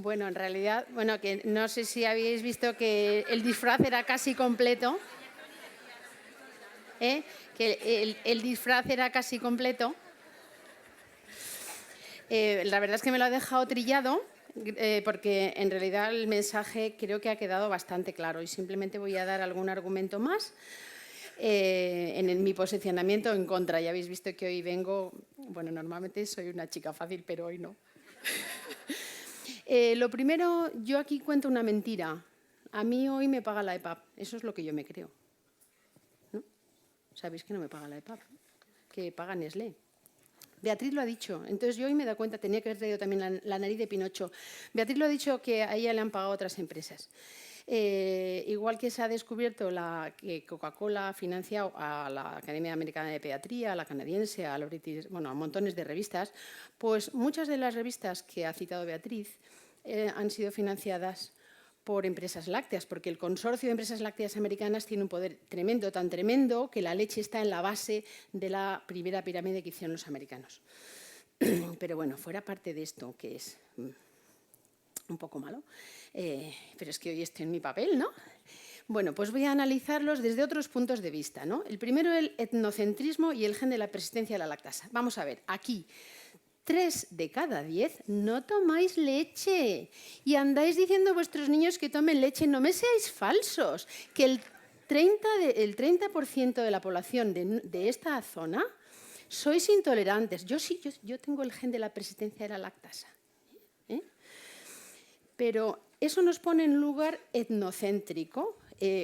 Bueno, en realidad, bueno, que no sé si habéis visto que el disfraz era casi completo, ¿eh? Que el disfraz era casi completo. La verdad es que me lo ha dejado trillado, porque en realidad el mensaje creo que ha quedado bastante claro y simplemente voy a dar algún argumento más en mi posicionamiento en contra. Ya habéis visto que hoy vengo, bueno, normalmente soy una chica fácil, pero hoy no. Lo primero, yo aquí cuento una mentira. A mí hoy me paga la EPAP, eso es lo que yo me creo. ¿No? ¿Sabéis que no me paga la EPAP? Que paga Nestlé. Beatriz lo ha dicho, entonces yo hoy me he dado cuenta, tenía que haber traído también la nariz de Pinocho. Beatriz lo ha dicho que a ella le han pagado otras empresas. Igual que se ha descubierto que Coca-Cola ha financiado a la Academia Americana de Pediatría, a la canadiense, a montones de revistas, pues muchas de las revistas que ha citado Beatriz han sido financiadas por empresas lácteas, porque el consorcio de empresas lácteas americanas tiene un poder tremendo, tan tremendo que la leche está en la base de la primera pirámide que hicieron los americanos. Pero bueno, fuera parte de esto, que es un poco malo, pero es que hoy estoy en mi papel, ¿no? Bueno, pues voy a analizarlos desde otros puntos de vista, ¿no? El primero, el etnocentrismo y el gen de la persistencia de la lactasa. Vamos a ver, aquí 3 de cada 10 no tomáis leche y andáis diciendo a vuestros niños que tomen leche. No me seáis falsos, que el 30% de la población de esta zona sois intolerantes. Yo sí, yo tengo el gen de la persistencia de la lactasa. Pero eso nos pone en un lugar etnocéntrico,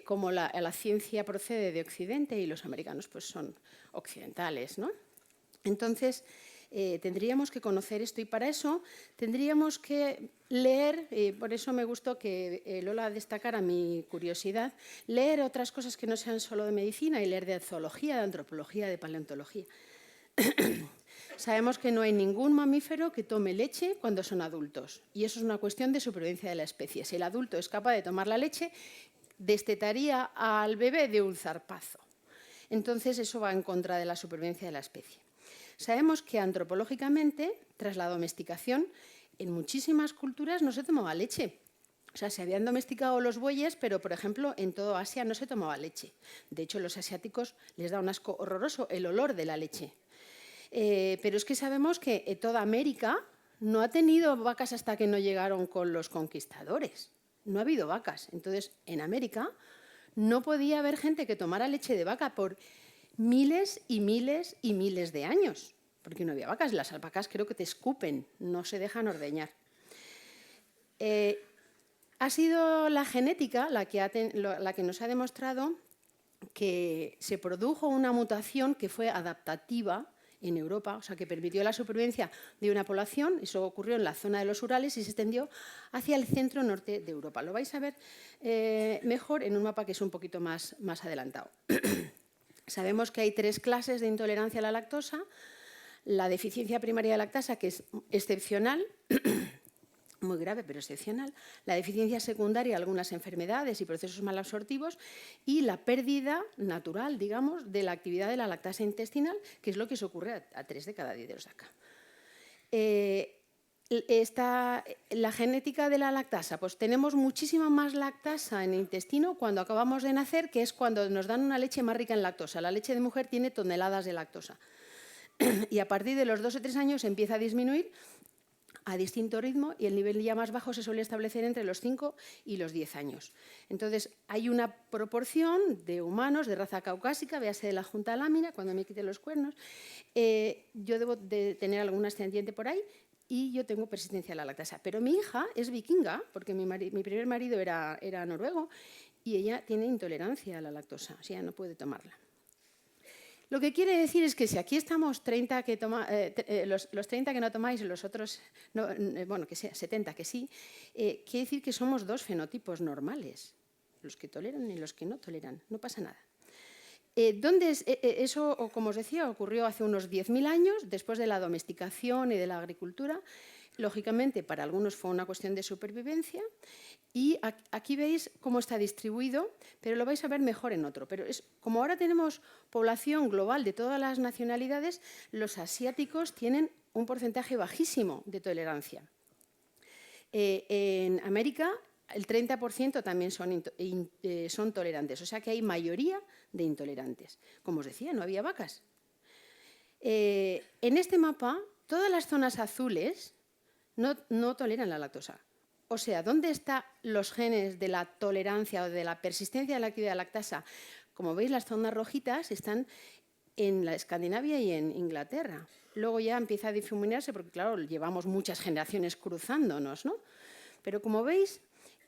como la ciencia procede de Occidente y los americanos pues son occidentales, ¿no? Entonces, tendríamos que conocer esto y para eso tendríamos que leer, por eso me gustó que Lola destacara mi curiosidad, leer otras cosas que no sean solo de medicina y leer de zoología, de antropología, de paleontología. Sabemos que no hay ningún mamífero que tome leche cuando son adultos y eso es una cuestión de supervivencia de la especie. Si el adulto es capaz de tomar la leche, destetaría al bebé de un zarpazo. Entonces, eso va en contra de la supervivencia de la especie. Sabemos que antropológicamente, tras la domesticación, en muchísimas culturas no se tomaba leche. O sea, se habían domesticado los bueyes, pero, por ejemplo, en todo Asia no se tomaba leche. De hecho, a los asiáticos les da un asco horroroso el olor de la leche. Pero es que sabemos que toda América no ha tenido vacas hasta que no llegaron con los conquistadores. No ha habido vacas. Entonces, en América no podía haber gente que tomara leche de vaca por miles y miles y miles de años, porque no había vacas. Las alpacas creo que te escupen, no se dejan ordeñar. Ha sido la genética la que nos ha demostrado que se produjo una mutación que fue adaptativa en Europa, o sea, que permitió la supervivencia de una población. Eso ocurrió en la zona de los Urales y se extendió hacia el centro-norte de Europa. Lo vais a ver mejor en un mapa que es un poquito más adelantado. Sabemos que hay 3 clases de intolerancia a la lactosa. La deficiencia primaria de lactasa, que es excepcional, muy grave, pero excepcional. La deficiencia secundaria, algunas enfermedades y procesos malabsortivos. Y la pérdida natural, digamos, de la actividad de la lactasa intestinal, que es lo que se ocurre a 3 de cada 10 de los de acá. La genética de la lactasa, pues tenemos muchísima más lactasa en el intestino cuando acabamos de nacer, que es cuando nos dan una leche más rica en lactosa. La leche de mujer tiene toneladas de lactosa. Y a partir de los 2 o 3 años empieza a disminuir a distinto ritmo y el nivel ya más bajo se suele establecer entre los 5 y los 10 años. Entonces, hay una proporción de humanos de raza caucásica, véase de la junta lámina, cuando me quite los cuernos. Yo debo de tener alguna ascendiente por ahí y yo tengo persistencia a la lactasa. Pero mi hija es vikinga, porque mi primer marido era noruego, y ella tiene intolerancia a la lactosa, o sea, no puede tomarla. Lo que quiere decir es que si aquí estamos 30 que los 30 que no tomáis y los otros, bueno, que sea 70 que sí, quiere decir que somos 2 fenotipos normales, los que toleran y los que no toleran, no pasa nada. Eso, como os decía, ocurrió hace unos 10.000 años, después de la domesticación y de la agricultura. Lógicamente, para algunos fue una cuestión de supervivencia. Y aquí veis cómo está distribuido, pero lo vais a ver mejor en otro. Pero como ahora tenemos población global de todas las nacionalidades, los asiáticos tienen un porcentaje bajísimo de tolerancia. En América, el 30% también son tolerantes, o sea que hay mayoría de intolerantes. Como os decía, no había vacas. En este mapa, todas las zonas azules no toleran la lactosa. O sea, ¿dónde están los genes de la tolerancia o de la persistencia de la actividad de lactasa? Como veis, las zonas rojitas están en la Escandinavia y en Inglaterra. Luego ya empieza a difuminarse porque, claro, llevamos muchas generaciones cruzándonos, ¿no? Pero como veis,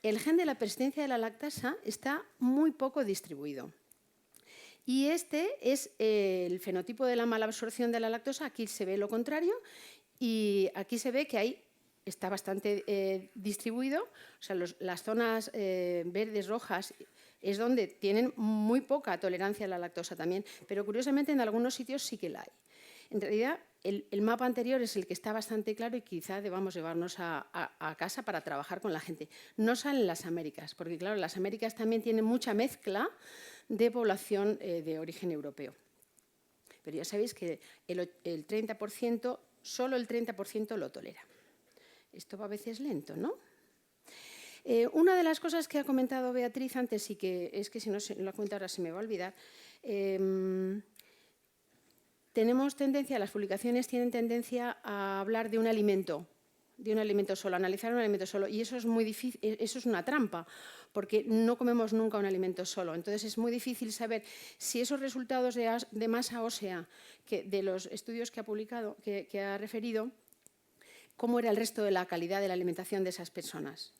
el gen de la persistencia de la lactasa está muy poco distribuido. Y este es el fenotipo de la mala absorción de la lactosa. Aquí se ve lo contrario y aquí se ve que está bastante distribuido. O sea, las zonas verdes, rojas, es donde tienen muy poca tolerancia a la lactosa también, pero curiosamente en algunos sitios sí que la hay. En realidad, el mapa anterior es el que está bastante claro y quizá debamos llevarnos a casa para trabajar con la gente. No salen las Américas, porque claro, las Américas también tienen mucha mezcla de población de origen europeo. Pero ya sabéis que el 30%, solo el 30% lo tolera. Esto va a veces lento, ¿no? Una de las cosas que ha comentado Beatriz antes y que es que si no lo cuento ahora se me va a olvidar, tenemos tendencia, las publicaciones tienen tendencia a hablar de un alimento solo, analizar un alimento solo, y eso es muy difícil, eso es una trampa, porque no comemos nunca un alimento solo. Entonces es muy difícil saber si esos resultados de masa ósea de los estudios que ha publicado, que ha referido, cómo era el resto de la calidad de la alimentación de esas personas.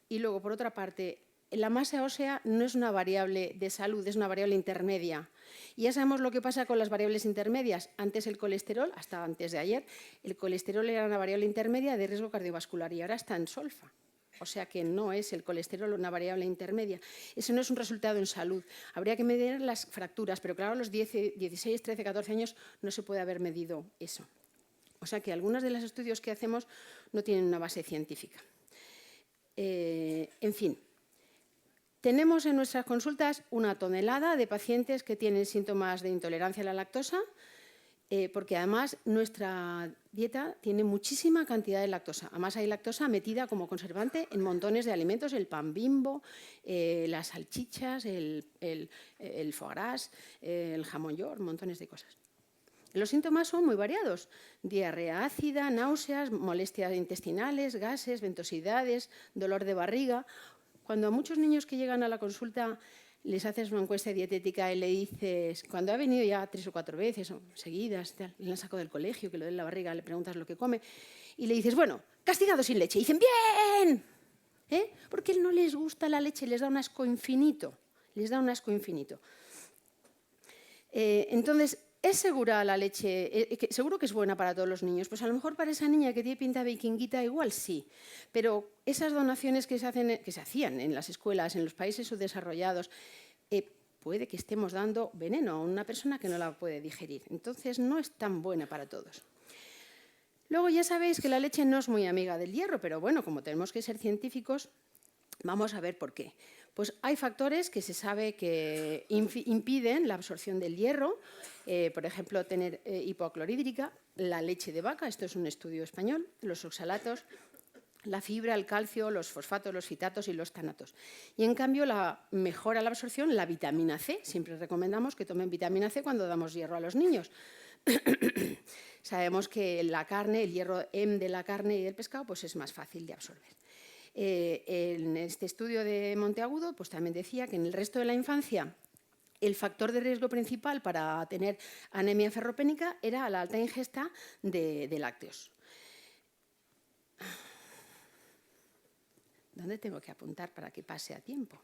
Y luego, por otra parte, la masa ósea no es una variable de salud, es una variable intermedia. Y ya sabemos lo que pasa con las variables intermedias. Antes el colesterol, hasta antes de ayer, el colesterol era una variable intermedia de riesgo cardiovascular y ahora está en solfa. O sea que no es el colesterol una variable intermedia. Eso no es un resultado en salud. Habría que medir las fracturas, pero claro, a los 16, 13, 14 años no se puede haber medido eso. O sea que algunos de los estudios que hacemos no tienen una base científica. En fin, tenemos en nuestras consultas 1 tonelada de pacientes que tienen síntomas de intolerancia a la lactosa, porque además nuestra dieta tiene muchísima cantidad de lactosa. Además hay lactosa metida como conservante en montones de alimentos, el pan Bimbo, las salchichas, el foie gras, el jamón york, montones de cosas. Los síntomas son muy variados: diarrea ácida, náuseas, molestias intestinales, gases, ventosidades, dolor de barriga. Cuando a muchos niños que llegan a la consulta les haces una encuesta dietética y le dices, cuando ha venido ya 3 o 4 veces o seguidas, le han sacado del colegio, que lo de la barriga, le preguntas lo que come, y le dices, bueno, castigado sin leche. Y dicen, ¡bien! Porque no les gusta la leche, les da un asco infinito. Les da un asco infinito. Entonces, ¿es segura la leche? Seguro que es buena para todos los niños. Pues a lo mejor para esa niña que tiene pinta de vikinguita igual sí. Pero esas donaciones que se hacían en las escuelas, en los países subdesarrollados, puede que estemos dando veneno a una persona que no la puede digerir. Entonces no es tan buena para todos. Luego ya sabéis que la leche no es muy amiga del hierro, pero bueno, como tenemos que ser científicos, vamos a ver por qué. Pues hay factores que se sabe que impiden la absorción del hierro, por ejemplo, tener hipoclorídrica, la leche de vaca, esto es un estudio español, los oxalatos, la fibra, el calcio, los fosfatos, los fitatos y los tanatos. Y en cambio mejora la absorción la vitamina C. Siempre recomendamos que tomen vitamina C cuando damos hierro a los niños. Sabemos que la carne, el hierro M de la carne y del pescado, pues es más fácil de absorber. En este estudio de Monteagudo pues también decía que en el resto de la infancia el factor de riesgo principal para tener anemia ferropénica era la alta ingesta de lácteos. ¿Dónde tengo que apuntar para que pase a tiempo?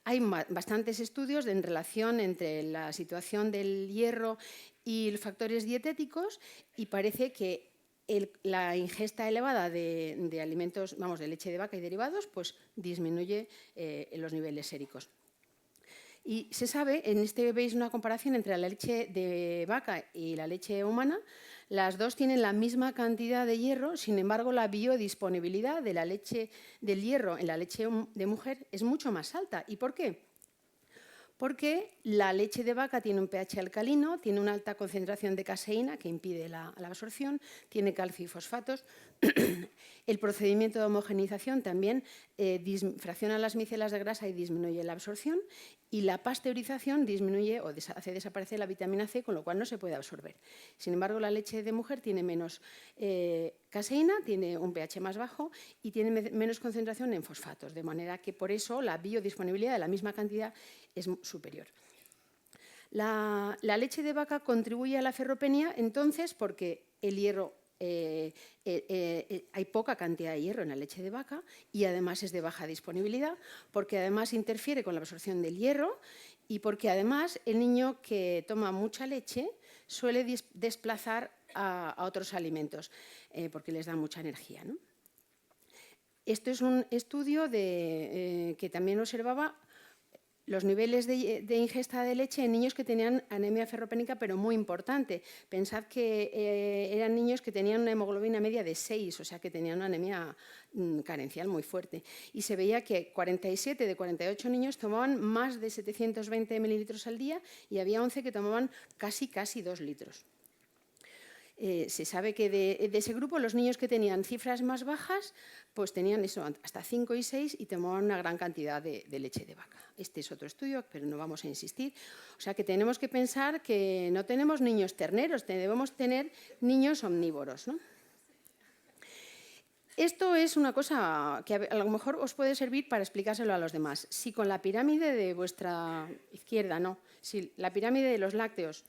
Hay bastantes estudios en relación entre la situación del hierro y los factores dietéticos y parece que la ingesta elevada de alimentos, de leche de vaca y derivados, pues disminuye los niveles séricos. Y se sabe, veis una comparación entre la leche de vaca y la leche humana, las dos tienen la misma cantidad de hierro, sin embargo la biodisponibilidad de la leche del hierro en la leche de mujer es mucho más alta. ¿Y por qué? porque la leche de vaca tiene un pH alcalino, tiene una alta concentración de caseína que impide la absorción, tiene calcio y fosfatos. El procedimiento de homogeneización también fracciona las micelas de grasa y disminuye la absorción, y la pasteurización disminuye o hace desaparecer la vitamina C, con lo cual no se puede absorber. Sin embargo, la leche de mujer tiene menos caseína, tiene un pH más bajo y tiene menos concentración en fosfatos, de manera que por eso la biodisponibilidad de la misma cantidad es superior. La leche de vaca contribuye a la ferropenia, entonces, porque el hierro, hay poca cantidad de hierro en la leche de vaca y además es de baja disponibilidad, porque además interfiere con la absorción del hierro y porque además el niño que toma mucha leche suele desplazar a otros alimentos porque les da mucha energía, ¿no? Esto es un estudio que también observaba los niveles de ingesta de leche en niños que tenían anemia ferropénica, pero muy importante. Pensad que eran niños que tenían una hemoglobina media de 6, o sea que tenían una anemia carencial muy fuerte. Y se veía que 47 de 48 niños tomaban más de 720 mililitros al día y había 11 que tomaban casi 2 litros. Se sabe que de ese grupo los niños que tenían cifras más bajas pues tenían eso, hasta 5 y 6 y tomaban una gran cantidad de leche de vaca. Este es otro estudio, pero no vamos a insistir. O sea que tenemos que pensar que no tenemos niños terneros, debemos tener niños omnívoros, ¿no? Esto es una cosa que a lo mejor os puede servir para explicárselo a los demás. Si con la pirámide de vuestra izquierda, no, si la pirámide de los lácteos,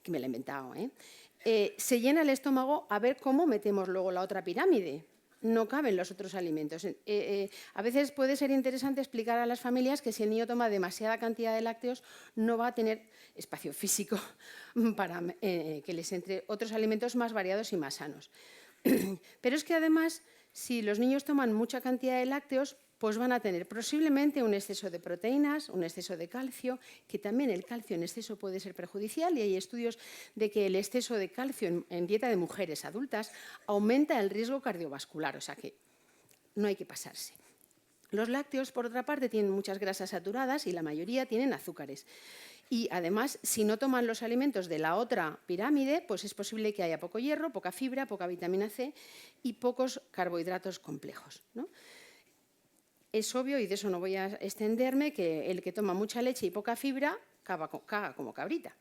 que me la he inventado, se llena el estómago, a ver cómo metemos luego la otra pirámide. No caben los otros alimentos. A veces puede ser interesante explicar a las familias que si el niño toma demasiada cantidad de lácteos no va a tener espacio físico para que les entre otros alimentos más variados y más sanos. Pero es que además, si los niños toman mucha cantidad de lácteos, pues van a tener posiblemente un exceso de proteínas, un exceso de calcio, que también el calcio en exceso puede ser perjudicial, y hay estudios de que el exceso de calcio en dieta de mujeres adultas aumenta el riesgo cardiovascular, o sea que no hay que pasarse. Los lácteos, por otra parte, tienen muchas grasas saturadas y la mayoría tienen azúcares. Y además, si no toman los alimentos de la otra pirámide, pues es posible que haya poco hierro, poca fibra, poca vitamina C y pocos carbohidratos complejos, ¿no? Es obvio, y de eso no voy a extenderme, que el que toma mucha leche y poca fibra caga como cabrita.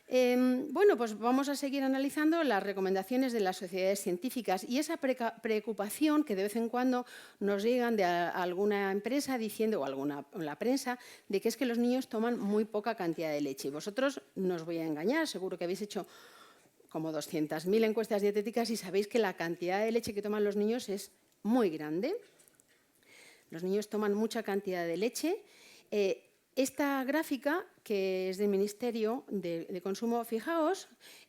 Bueno, pues vamos a seguir analizando las recomendaciones de las sociedades científicas y esa preocupación que de vez en cuando nos llegan de alguna empresa diciendo, o la prensa, de que es que los niños toman muy poca cantidad de leche. Y vosotros no os voy a engañar, seguro que habéis hecho como 200.000 encuestas dietéticas y sabéis que la cantidad de leche que toman los niños es muy grande. Los niños toman mucha cantidad de leche. Esta gráfica, que es del Ministerio de Consumo, fijaos,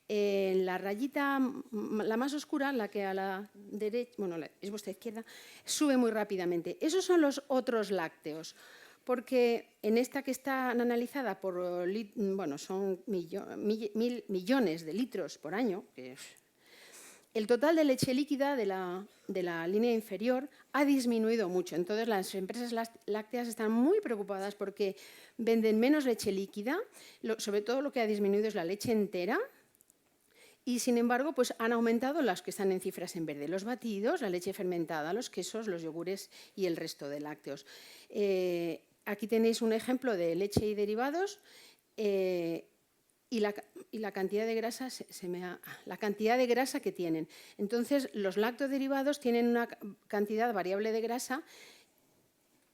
en la rayita, la más oscura, la que a la derecha, bueno, es vuestra izquierda, sube muy rápidamente. Esos son los otros lácteos, porque en esta que está analizada por, bueno, son mil millones de litros por año, que el total de leche líquida de la línea inferior ha disminuido mucho. Entonces, las empresas lácteas están muy preocupadas porque venden menos leche líquida, sobre todo lo que ha disminuido es la leche entera, y sin embargo pues han aumentado las que están en cifras en verde, los batidos, la leche fermentada, los quesos, los yogures y el resto de lácteos. Aquí tenéis un ejemplo de leche y derivados. Y la cantidad de grasa la cantidad de grasa que tienen. Entonces, los lactoderivados tienen una cantidad variable de grasa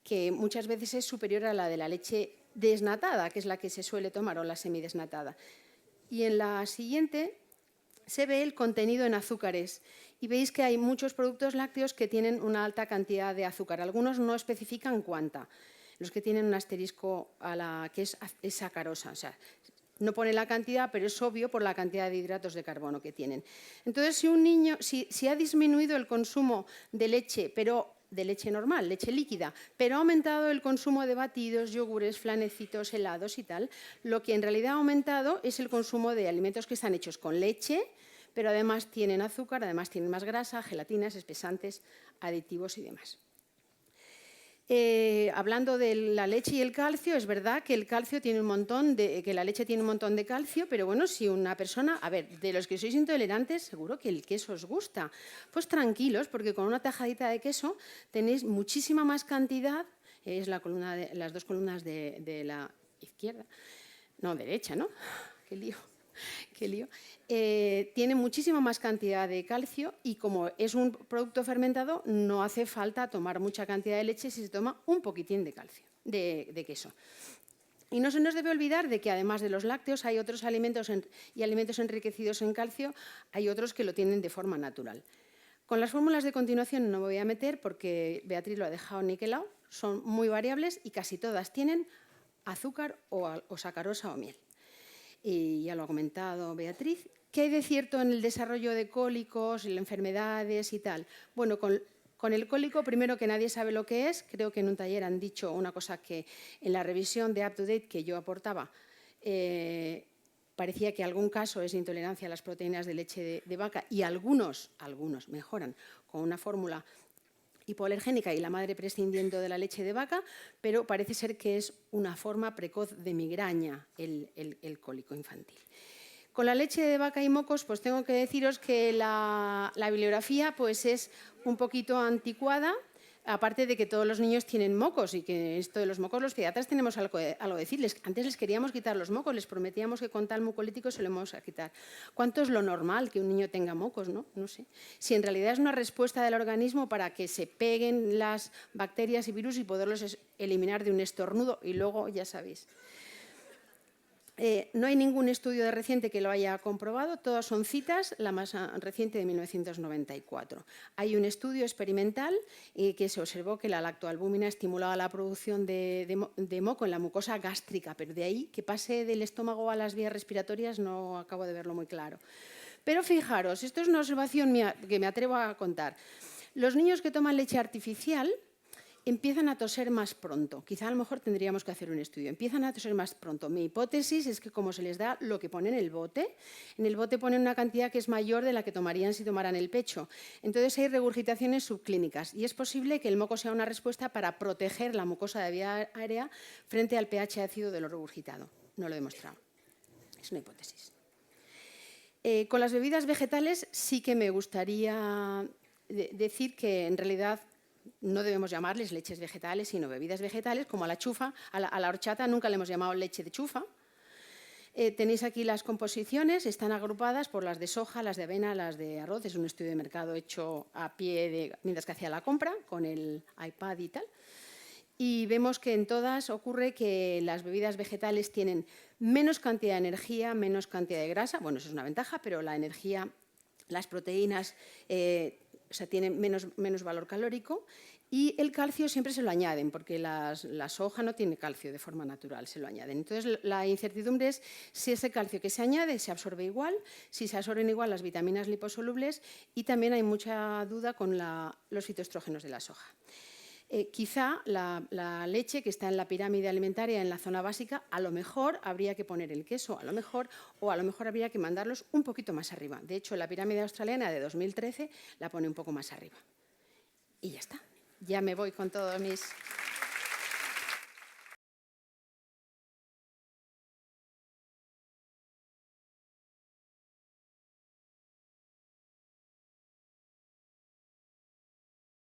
que muchas veces es superior a la de la leche desnatada, que es la que se suele tomar, o la semidesnatada. Y en la siguiente se ve el contenido en azúcares. Y veis que hay muchos productos lácteos que tienen una alta cantidad de azúcar. Algunos no especifican cuánta. Los que tienen un asterisco que es sacarosa, o sea, no pone la cantidad, pero es obvio por la cantidad de hidratos de carbono que tienen. Entonces, si un niño, si ha disminuido el consumo de leche, pero de leche normal, leche líquida, pero ha aumentado el consumo de batidos, yogures, flanecitos, helados y tal, lo que en realidad ha aumentado es el consumo de alimentos que están hechos con leche, pero además tienen azúcar, además tienen más grasa, gelatinas, espesantes, aditivos y demás. hablando de la leche y el calcio, es verdad que la leche tiene un montón de calcio, pero bueno, si una persona, a ver, de los que sois intolerantes, seguro que el queso os gusta. Pues tranquilos, porque con una tajadita de queso tenéis muchísima más cantidad, es las dos columnas de la izquierda, no, derecha, ¿no? Qué lío. Qué lío. Tiene muchísima más cantidad de calcio y como es un producto fermentado no hace falta tomar mucha cantidad de leche si se toma un poquitín de calcio, de queso. Y no se nos debe olvidar de que además de los lácteos hay otros alimentos y alimentos enriquecidos en calcio, hay otros que lo tienen de forma natural. Con las fórmulas de continuación no me voy a meter porque Beatriz lo ha dejado niquelado, son muy variables y casi todas tienen azúcar o sacarosa o miel. Y ya lo ha comentado Beatriz. ¿Qué hay de cierto en el desarrollo de cólicos, en enfermedades y tal? Bueno, con el cólico, primero que nadie sabe lo que es. Creo que en un taller han dicho una cosa que en la revisión de Up to Date que yo aportaba, parecía que algún caso es intolerancia a las proteínas de leche de vaca y algunos mejoran con una fórmula hipoalergénica y la madre prescindiendo de la leche de vaca, pero parece ser que es una forma precoz de migraña el cólico infantil. Con la leche de vaca y mocos, pues tengo que deciros que la bibliografía pues es un poquito anticuada, aparte de que todos los niños tienen mocos y que esto de los mocos los pediatras tenemos algo de decirles. Antes les queríamos quitar los mocos, les prometíamos que con tal mucolítico se lo íbamos a quitar. ¿Cuánto es lo normal que un niño tenga mocos? No sé. Si en realidad es una respuesta del organismo para que se peguen las bacterias y virus y poderlos eliminar de un estornudo y luego, ya sabéis. No hay ningún estudio reciente que lo haya comprobado, todas son citas, la más reciente de 1994. Hay un estudio experimental que se observó que la lactoalbúmina estimulaba la producción de moco en la mucosa gástrica, pero de ahí que pase del estómago a las vías respiratorias no acabo de verlo muy claro. Pero fijaros, esto es una observación mía que me atrevo a contar. Los niños que toman leche artificial empiezan a toser más pronto. Quizá a lo mejor tendríamos que hacer un estudio. Empiezan a toser más pronto. Mi hipótesis es que como se les da lo que pone en el bote ponen una cantidad que es mayor de la que tomarían si tomaran el pecho. Entonces hay regurgitaciones subclínicas y es posible que el moco sea una respuesta para proteger la mucosa de vía aérea frente al pH ácido de lo regurgitado. No lo he demostrado. Es una hipótesis. Con las bebidas vegetales sí que me gustaría decir que en realidad no debemos llamarles leches vegetales, sino bebidas vegetales, como a la chufa, a la horchata nunca le hemos llamado leche de chufa. Tenéis aquí las composiciones, están agrupadas por las de soja, las de avena, las de arroz. Es un estudio de mercado hecho a pie mientras que hacía la compra, con el iPad y tal. Y vemos que en todas ocurre que las bebidas vegetales tienen menos cantidad de energía, menos cantidad de grasa. Bueno, eso es una ventaja, pero la energía, las proteínas tienen menos valor calórico y el calcio siempre se lo añaden porque la soja no tiene calcio de forma natural, se lo añaden. Entonces la incertidumbre es si ese calcio que se añade se absorbe igual, si se absorben igual las vitaminas liposolubles y también hay mucha duda con los fitoestrógenos de la soja. Quizá la leche que está en la pirámide alimentaria en la zona básica, a lo mejor habría que poner el queso, a lo mejor habría que mandarlos un poquito más arriba. De hecho, la pirámide australiana de 2013 la pone un poco más arriba. Y ya está. Ya me voy con todos mis...